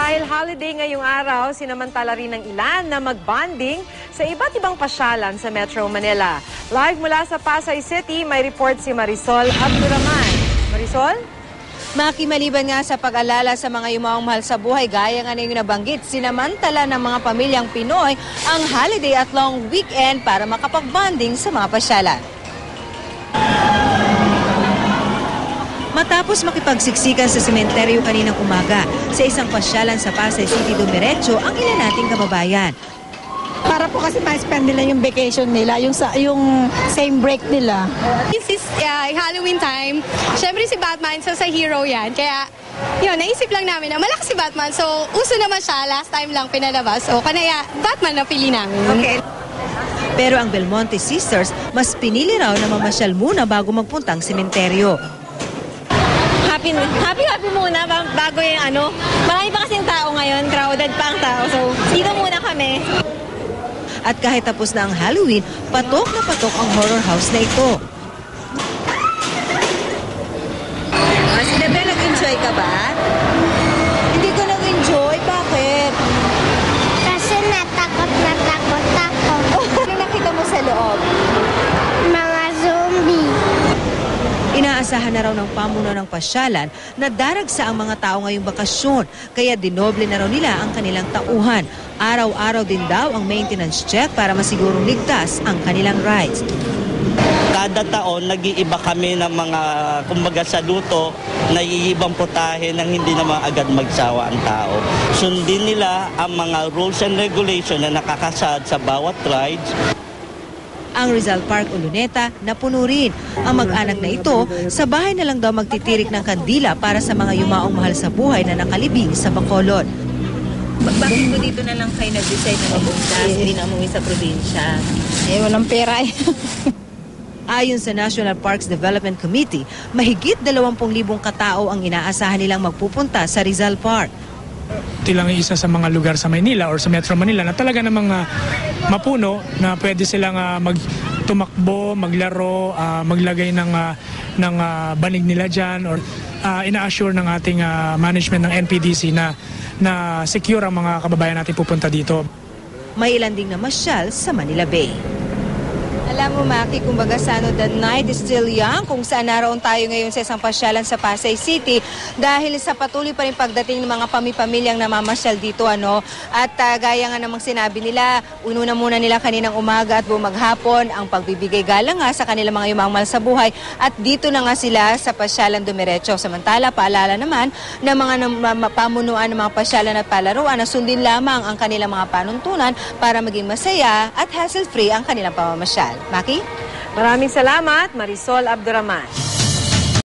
Dahil holiday ngayong araw, sinamantala rin ng ilan na mag-bonding sa iba't ibang pasyalan sa Metro Manila. Live mula sa Pasay City, may report si Marisol Abduraman. Marisol? Maki, maliban nga sa pag-alala sa mga yumaong mahal sa buhay, gaya nga na yung nabanggit, sinamantala ng mga pamilyang Pinoy ang holiday at long weekend para makapag-bonding sa mga pasyalan. Matapos makipagsiksikan sa sementeryo kaninang umaga, sa isang pasyalan sa Pasay City dumiretso ang ilan nating kababayan. Para po kasi ma-spend nila yung vacation nila, yung same break nila. This is Halloween time. Siyempre si Batman, so sa hero yan. Kaya, yun, naisip lang namin na malakas si Batman. So, uso naman siya. Last time lang pinalabas. So, kaya Batman na pili namin. Okay. Pero ang Belmonte Sisters, mas pinili raw na mamasyal muna bago magpuntang sementeryo. Happy muna bago yung ano. Marami pa kasing tao ngayon, crowded pa ang tao. So, dito muna kami. At kahit tapos na ang Halloween, patok na patok ang horror house na ito. Sinabi, nag-enjoy ka ba? Hindi ka nag-enjoy? Bakit? Kasi natakot ako. Ano nakita mo sa loob? Mga zombie. Inaasahan na raw ng pamuno ng pasyalan na daragsa ang mga tao ngayong bakasyon, kaya dinoble na raw nila ang kanilang tauhan. Araw-araw din daw ang maintenance check para masigurong ligtas ang kanilang rides. Kada taon, nag-iiba kami ng mga, kumbaga sa luto, naiibang putahe nang hindi naman agad magsawa ang tao. Sundin nila ang mga rules and regulation na nakakasad sa bawat rides. Ang Rizal Park o Luneta napuno rin. Ang mag-anak na ito, sa bahay na lang daw magtitirik ng kandila para sa mga yumaong mahal sa buhay na nakalibing sa Bacolod. Bakit po dito na lang kayo nag-decide na mapunta? Hindi na umuwi sa probinsya. Walang pera eh. Ayon sa National Parks Development Committee, mahigit 20,000 katao ang inaasahan nilang magpupunta sa Rizal Park. Ito lang isa sa mga lugar sa Maynila or sa Metro Manila na talaga namang mapuno na pwede silang magtumakbo, maglaro, maglagay ng banig nila dyan or ina-assure ng ating management ng NPDC na secure ang mga kababayan natin pupunta dito. May ilan ding namasyal sa Manila Bay. Alam mo, Maki, kumbaga sa the night is still young, kung saan naroon tayo ngayon sa isang pasyalan sa Pasay City dahil sa patuloy pa rin pagdating ng mga pamilyang namamasyal dito, At gaya nga namang sinabi nila, ununa muna nila kaninang umaga at bumaghapon ang pagbibigay galang nga sa kanilang mga yumaong mahal sa buhay at dito na nga sila sa pasyalan dumiretso. Samantala, paalala naman ng mga pamunuan ng mga pasyalan at palaruan na sundin lamang ang kanilang mga panuntunan para maging masaya at hassle-free ang kanilang pamamasyal. Maki? Maraming salamat, Marisol Abduraman.